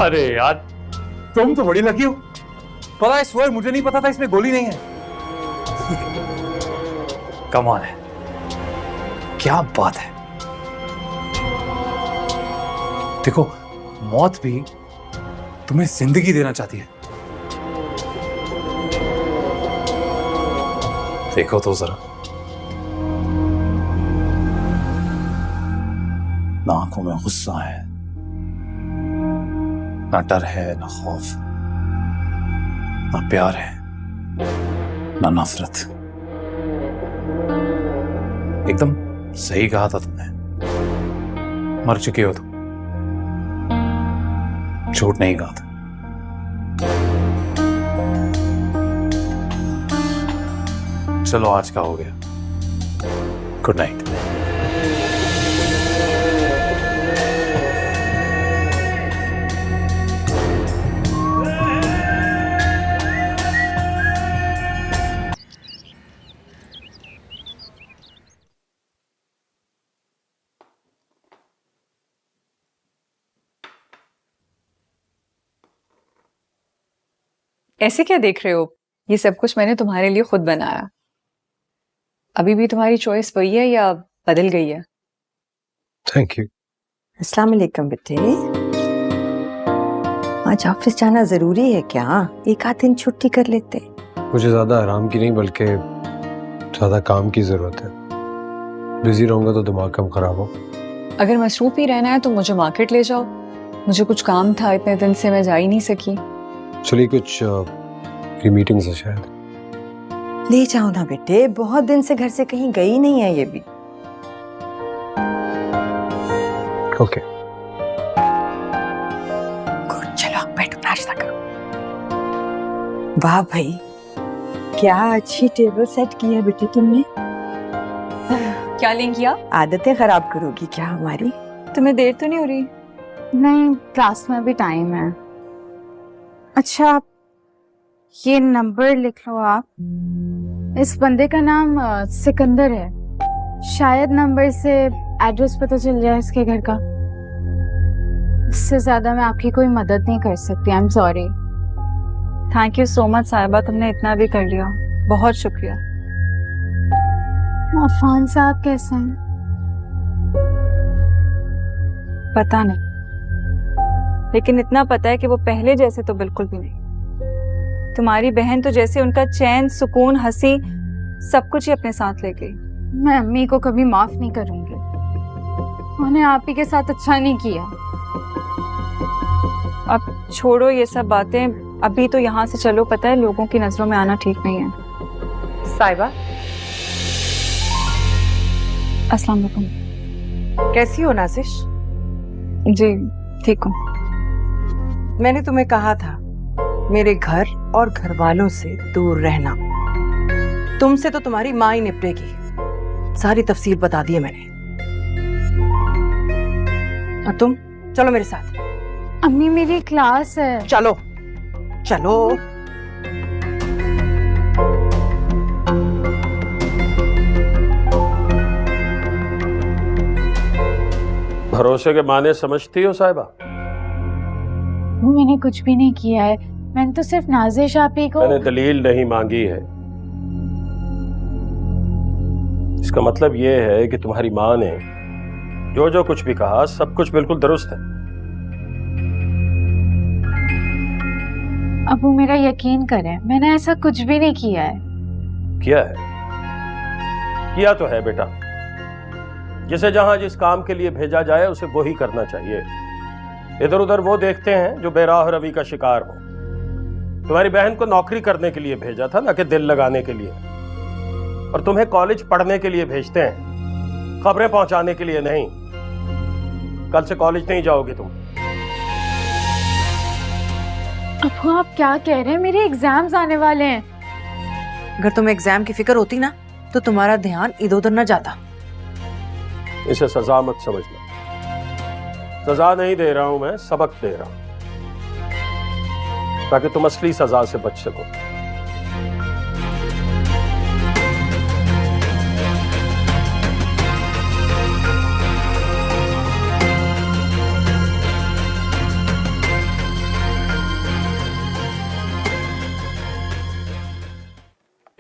अरे यार, तुम तो बड़ी लकी हो। पता है, स्वर मुझे नहीं पता था इसमें गोली नहीं है। कमाल है, क्या बात है। देखो, मौत भी तुम्हें जिंदगी देना चाहती है। देखो तो जरा, ना आंखों में गुस्सा है, ना डर है, ना खौफ, ना प्यार है, ना नफरत। एकदम सही कहा था तुमने। मर चुके हो तुम, झूठ नहीं कहा था। चलो, आज का हो गया। Good night. ऐसे क्या देख रहे हो? ये सब कुछ मैंने तुम्हारे लिए खुद बनाया। अभी भी तुम्हारी चॉइस वही है या बदल गई है? Thank you. अस्सलाम वालेकुम बेटे। आज ऑफिस जाना जरूरी है क्या? एक आध दिन छुट्टी कर लेते। मुझे ज्यादा आराम की नहीं बल्कि ज्यादा काम की जरूरत है। बिजी रहूंगा तो दिमाग कम खराब हो। अगर मसरूफ ही रहना है तो मुझे मार्केट ले जाओ। मुझे कुछ काम था, इतने दिन से मैं जा ही नहीं सकी। चलिए, कुछ मीटिंग्स है शायद। ले जाओ ना बेटे, बहुत दिन से घर से कहीं गई नहीं है ये भी। ओके। गुड, चलो बैठो, नाश्ता करो। वाह भाई, क्या अच्छी टेबल सेट की है बेटे तुमने। क्या लेंगी आप? आदतें खराब करोगी क्या हमारी? तुम्हें देर तो नहीं हो रही? नहीं, क्लास में भी टाइम है। अच्छा, ये नंबर लिख लो आप। इस बंदे का नाम सिकंदर है। शायद नंबर से एड्रेस पता चल जाए इसके घर का। इससे ज्यादा मैं आपकी कोई मदद नहीं कर सकती। I am sorry. Thank you so much साहिबा, तुमने इतना भी कर लिया, बहुत शुक्रिया। अफान साहब कैसे हैं? पता नहीं, लेकिन इतना पता है कि वो पहले जैसे तो बिल्कुल भी नहीं। तुम्हारी बहन तो जैसे उनका चैन, सुकून, हंसी सब कुछ ही अपने साथ ले गई। मैं अम्मी को कभी माफ नहीं करूंगी। उन्होंने आप ही के साथ अच्छा नहीं किया। अब छोड़ो ये सब बातें, अभी तो यहाँ से चलो। पता है, लोगों की नजरों में आना ठीक नहीं है। साहिबा, अस्सलाम वालेकुम। कैसी हो नाज़िश? जी ठीक हूँ। मैंने तुम्हें कहा था मेरे घर और घर वालों से दूर रहना। तुमसे तो तुम्हारी माँ ही निपटेगी। सारी तफसील बता दी है मैंने। और तुम चलो मेरे साथ। अम्मी, मेरी क्लास है। चलो चलो। भरोसे के माने समझती हो साहिबा? मैंने कुछ भी नहीं किया है। मैंने तो सिर्फ नाज़िश आपी को। मैंने दलील नहीं मांगी है। इसका मतलब ये है कि तुम्हारी माँ ने जो जो कुछ भी कहा सब कुछ बिल्कुल दुरुस्त है। अबू, मेरा यकीन करें, मैंने ऐसा कुछ भी नहीं किया है। किया है, किया तो है बेटा। जिसे जहां जिस काम के लिए भेजा जाए उसे वो ही करना चाहिए। इधर उधर वो देखते हैं जो बेराह रवि का शिकार हो। तुम्हारी बहन को नौकरी करने के लिए भेजा था, ना कि दिल लगाने के लिए। और तुम्हें कॉलेज पढ़ने के लिए भेजते हैं, खबरें पहुंचाने के लिए नहीं। कल से कॉलेज नहीं जाओगी तुम। अबू, आप क्या कह रहे हैं? मेरे एग्जाम्स आने वाले हैं। अगर तुम्हें एग्जाम की फिक्र होती ना तो तुम्हारा ध्यान इधर उधर न जाता। इसे सजा मत समझना। सजा नहीं दे रहा हूं मैं, सबक दे रहा हूं, ताकि तुम असली सजा से बच सको।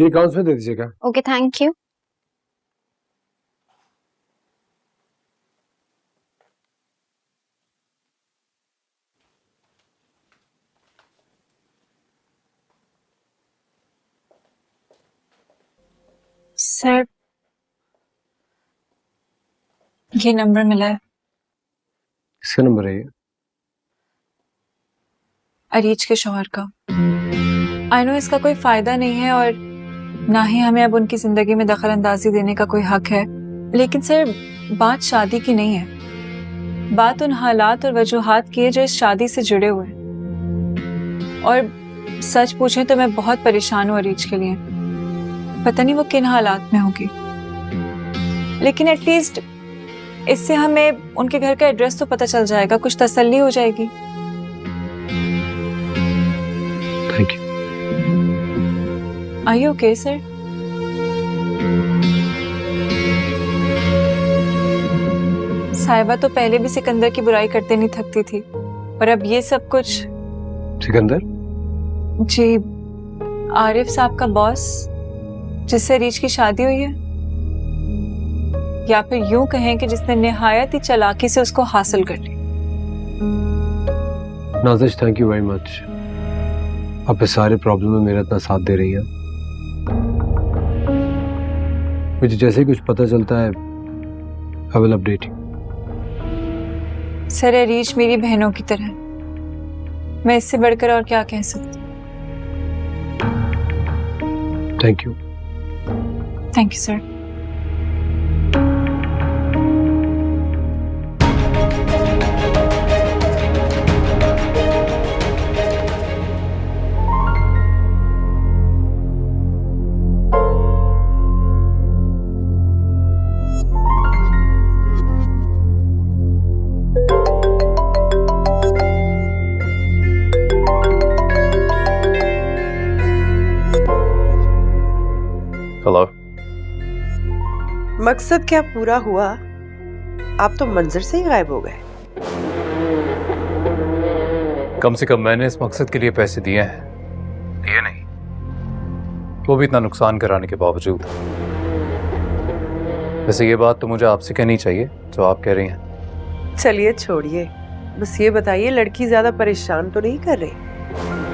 ये अकाउंट्स में दे दीजिएगा। Okay, thank you. सर, ये नंबर मिला है, किसका नंबर है ये? अरीज के शौहर का। आई नो इसका कोई फायदा नहीं है और ना ही हमें अब उनकी जिंदगी में दखल अंदाजी देने का कोई हक है, लेकिन सर बात शादी की नहीं है, बात उन हालात और वजूहात की है जो इस शादी से जुड़े हुए हैं। और सच पूछें तो मैं बहुत परेशान हूँ अरीज के लिए। पता नहीं वो किन हालात में होगी, लेकिन एटलीस्ट इससे हमें उनके घर का एड्रेस तो पता चल जाएगा, कुछ तसल्ली हो जाएगी। Thank you. Are you okay sir? साहिबा तो पहले भी सिकंदर की बुराई करते नहीं थकती थी, और अब ये सब कुछ। सिकंदर? जी, आरिफ साहब का बॉस जिससे रीच की शादी हुई है, या फिर यूं कहें कि जिसने निहायत ही चालाकी से उसको हासिल कर ली। नाज़िश, थैंक यू वेरी मच। आप इस सारे प्रॉब्लम में मेरा इतना साथ दे रही हैं। मुझे जैसे ही कुछ पता चलता है I will update you. Sir, reach मेरी बहनों की तरह, मैं इससे बढ़कर और क्या कह सकती। Thank you. Thank you sir. Hello. मकसद क्या पूरा हुआ? आप तो मंजर से ही गायब हो गए। कम से कम मैंने इस मकसद के लिए पैसे दिए हैं, ये नहीं, वो भी इतना नुकसान कराने के बावजूद। वैसे ये बात तो मुझे आपसे कहनी चाहिए जो आप कह रही हैं। चलिए छोड़िए, बस ये बताइए लड़की ज्यादा परेशान तो नहीं कर रही?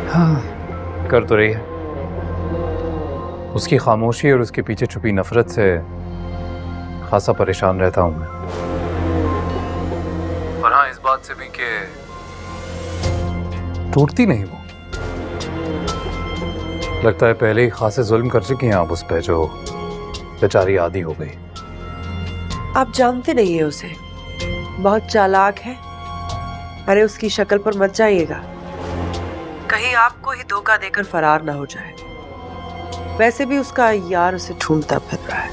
हाँ, कर तो रही है। उसकी खामोशी और उसके पीछे छुपी नफरत से खासा परेशान रहता हूं मैं। और हाँ, इस बात से भी कि टूटती नहीं वो। लगता है पहले ही खासे जुल्म कर चुकी हैं आप उस पे, जो बेचारी आदी हो गई। आप जानते नहीं है उसे, बहुत चालाक है। अरे उसकी शक्ल पर मत जाइएगा, कहीं आपको ही धोखा देकर फरार ना हो जाए। वैसे भी उसका यार उसे ढूंढता फिर रहा है।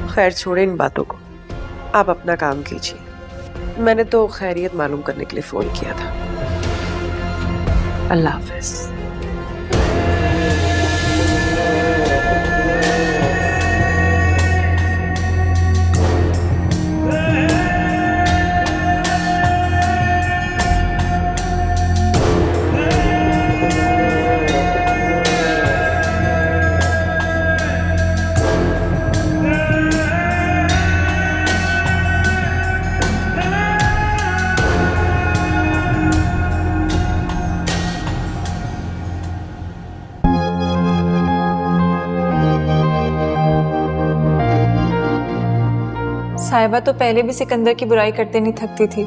खैर छोड़े इन बातों को, आप अपना काम कीजिए। मैंने तो खैरियत मालूम करने के लिए फोन किया था। अल्लाह हाफिज। साहिबा तो पहले भी सिकंदर की बुराई करते नहीं थकती थी,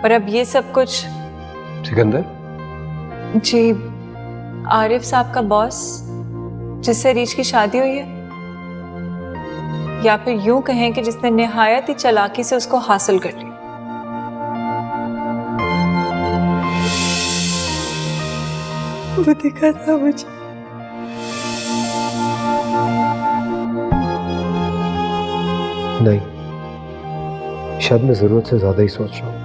और अब ये सब कुछ। सिकंदर? जी, आरिफ साहब का बॉस जिससे रीच की शादी हुई है, या फिर यूं कहें कि जिसने निहायत ही चालाकी से उसको हासिल कर ली। वो दिखा था मुझे। नहीं, शायद मैं जरूरत से ज्यादा ही सोच रहा हूँ।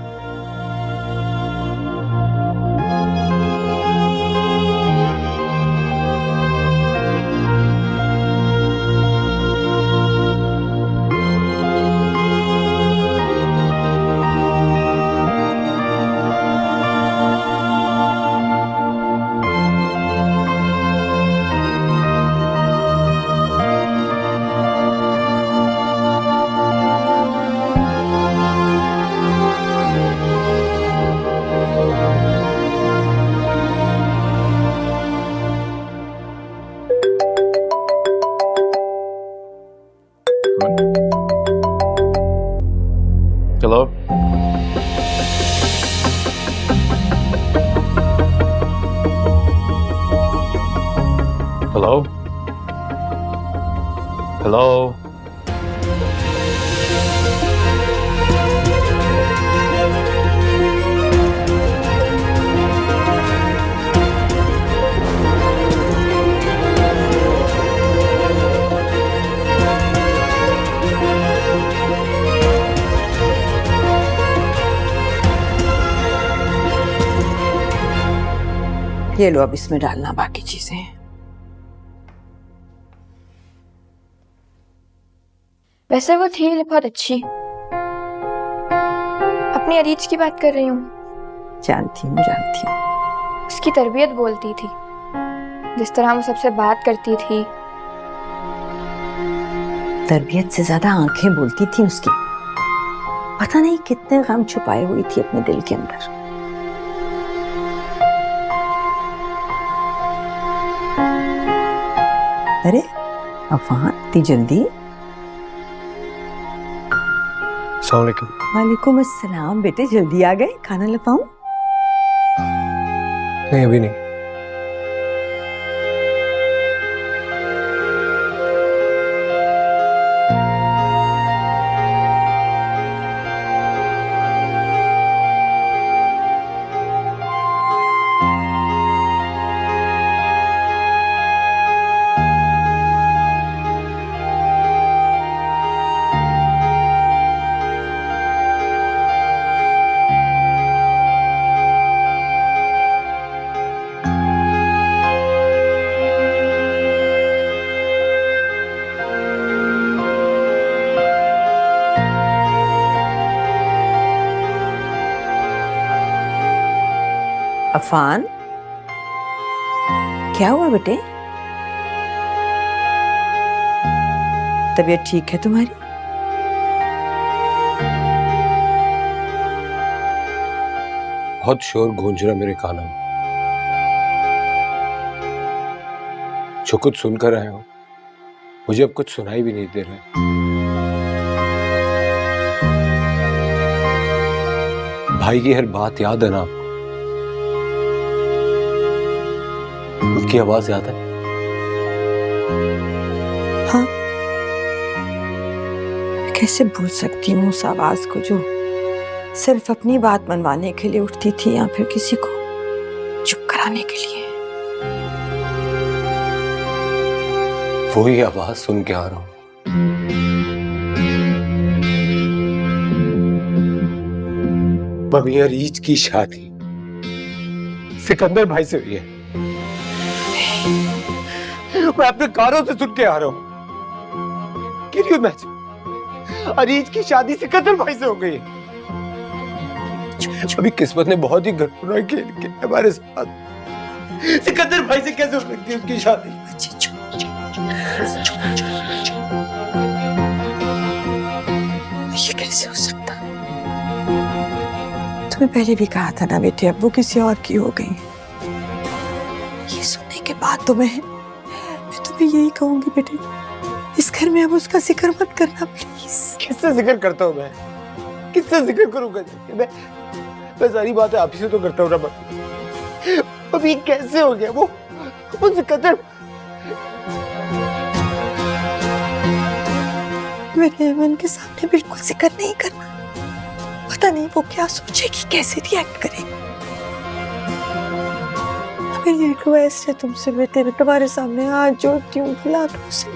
हेलो हेलो ये लो, अब इसमें डालना बाकी चीजें। वैसे वो थी बहुत अच्छी। अपनी अरीज की बात कर रही हूँ। जानती हूँ। उसकी तरबियत बोलती थी, जिस तरह वो सबसे बात करती थी। तरबियत से ज्यादा आंखें बोलती थी उसकी। पता नहीं कितने गम छुपाए हुई थी अपने दिल के अंदर। अरे अफान, इतनी जल्दी? अस्सलाम वालेकुम। वालेकुम अस्सलाम। बेटे जल्दी आ गए, खाना लपाऊं? नहीं, अभी नहीं। अफान, क्या हुआ बेटे? तबीयत ठीक है तुम्हारी? बहुत शोर गूंज रहा मेरे कानों में। जो कुछ सुनकर आए हो मुझे अब कुछ सुनाई भी नहीं दे रहा है। भाई की हर बात याद है ना आपको? उसकी आवाज याद है? हाँ, कैसे भूल सकती हूँ उस आवाज को जो सिर्फ अपनी बात मनवाने के लिए उठती थी या फिर किसी को चुप कराने के लिए। वही आवाज सुन के आ रहा हूं। मम्मी अरीज की शादी सिकंदर भाई से हुई है। मैं अपने कानों से सुन के आ रहा हूं। Can you imagine? अरीज की शादी सिकंदर भाई से हो गई है। अभी किस्मत ने बहुत ही गड़बड़ खेल के हमारे साथ। सिकंदर भाई से कैसे हो सकती है उसकी शादी? ये कैसे हो सकता? तुम्हें पहले भी कहा था ना बेटे, अब वो किसी और की हो गई। ये सुनने के बाद तो मैं तुम्हें यही कहूंगी बेटे, इस घर में अब उसका जिक्र मत करना प्लीज। किससे जिक्र करता हूँ मैं? किससे जिक्र करूंगा? मैं सारी बातें आप ही से तो करता हूँ ना। अब ये कैसे हो गया? वो सिकंदर मेरे अमन के सामने बिल्कुल जिक्र नहीं करना। पता नहीं वो क्या सोचेगी, कैसे रिएक्ट करेगी। मेरी रिक्वेस्ट है तुमसे बेटे, मैं तुम्हारे सामने हाथ जोड़ती हूँ, बुला दो उसे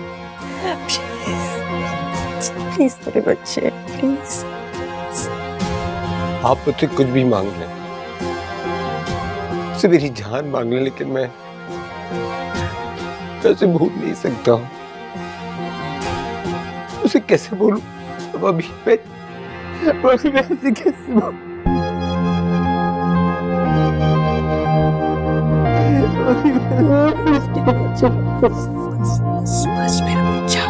प्लीज मेरे बच्चे, प्लीज। आप मुझसे कुछ भी मांग लें, उससे मेरी जान मांग लें, लेकिन मैं उसे भूल नहीं सकता हूँ। उसे कैसे बोलूं? अब अभी मैं उसे कैसे बोलूं? बस मेरा बच्चा।